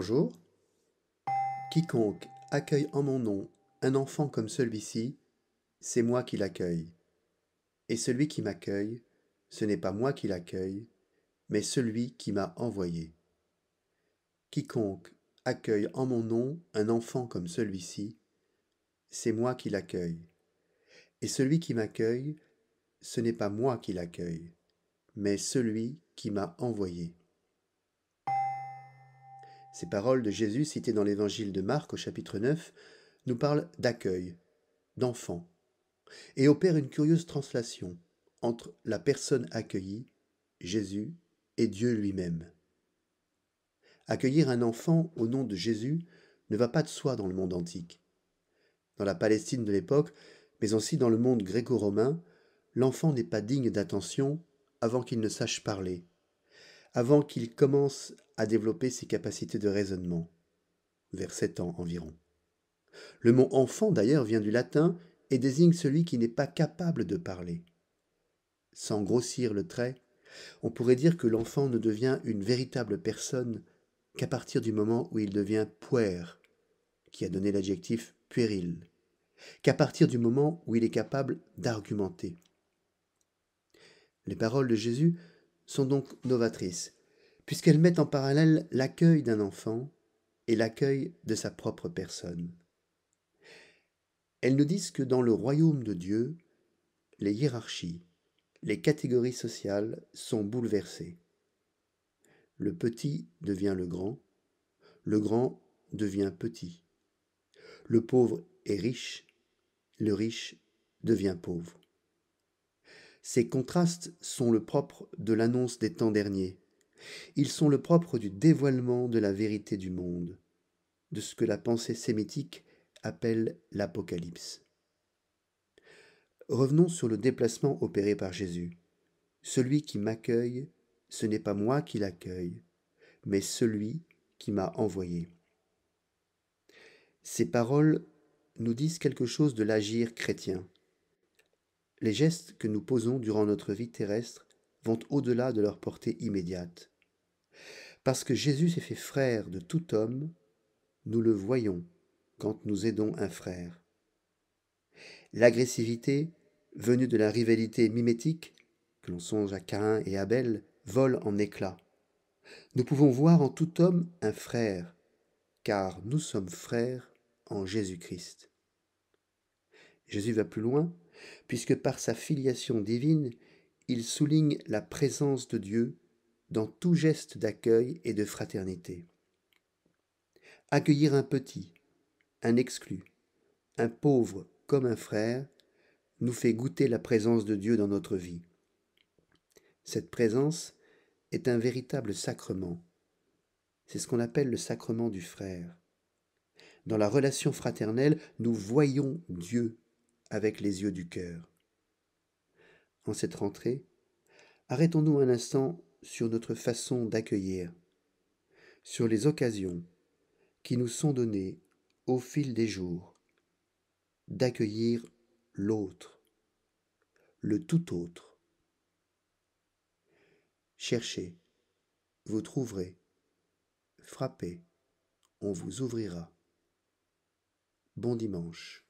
Bonjour. Quiconque accueille en mon nom un enfant comme celui-ci, c'est moi qui l'accueille. Et celui qui m'accueille, ce n'est pas moi qui l'accueille, mais celui qui m'a envoyé. Quiconque accueille en mon nom un enfant comme celui-ci, c'est moi qui l'accueille. Et celui qui m'accueille, ce n'est pas moi qui l'accueille, mais celui qui m'a envoyé. Ces paroles de Jésus citées dans l'évangile de Marc au chapitre 9 nous parlent d'accueil, d'enfant, et opèrent une curieuse translation entre la personne accueillie, Jésus, et Dieu lui-même. Accueillir un enfant au nom de Jésus ne va pas de soi dans le monde antique. Dans la Palestine de l'époque, mais aussi dans le monde gréco-romain, l'enfant n'est pas digne d'attention avant qu'il ne sache parler, avant qu'il commence à développer ses capacités de raisonnement, vers 7 ans environ. Le mot enfant d'ailleurs vient du latin et désigne celui qui n'est pas capable de parler. Sans grossir le trait, on pourrait dire que l'enfant ne devient une véritable personne qu'à partir du moment où il devient puer, qui a donné l'adjectif puéril, qu'à partir du moment où il est capable d'argumenter. Les paroles de Jésus sont donc novatrices, puisqu'elles mettent en parallèle l'accueil d'un enfant et l'accueil de sa propre personne. Elles nous disent que dans le royaume de Dieu, les hiérarchies, les catégories sociales sont bouleversées. Le petit devient le grand devient petit. Le pauvre est riche, le riche devient pauvre. Ces contrastes sont le propre de l'annonce des temps derniers. Ils sont le propre du dévoilement de la vérité du monde, de ce que la pensée sémitique appelle l'Apocalypse. Revenons sur le déplacement opéré par Jésus. Celui qui m'accueille, ce n'est pas moi qui l'accueille, mais celui qui m'a envoyé. Ces paroles nous disent quelque chose de l'agir chrétien. Les gestes que nous posons durant notre vie terrestre vont au-delà de leur portée immédiate. Parce que Jésus s'est fait frère de tout homme, nous le voyons quand nous aidons un frère. L'agressivité, venue de la rivalité mimétique, que l'on songe à Caïn et Abel, vole en éclats. Nous pouvons voir en tout homme un frère, car nous sommes frères en Jésus-Christ. Jésus va plus loin, puisque par sa filiation divine, il souligne la présence de Dieu dans tout geste d'accueil et de fraternité. Accueillir un petit, un exclu, un pauvre comme un frère, nous fait goûter la présence de Dieu dans notre vie. Cette présence est un véritable sacrement. C'est ce qu'on appelle le sacrement du frère. Dans la relation fraternelle, nous voyons Dieu avec les yeux du cœur. En cette rentrée, arrêtons-nous un instant sur notre façon d'accueillir, sur les occasions qui nous sont données au fil des jours, d'accueillir l'autre, le tout autre. Cherchez, vous trouverez, frappez, on vous ouvrira. Bon dimanche.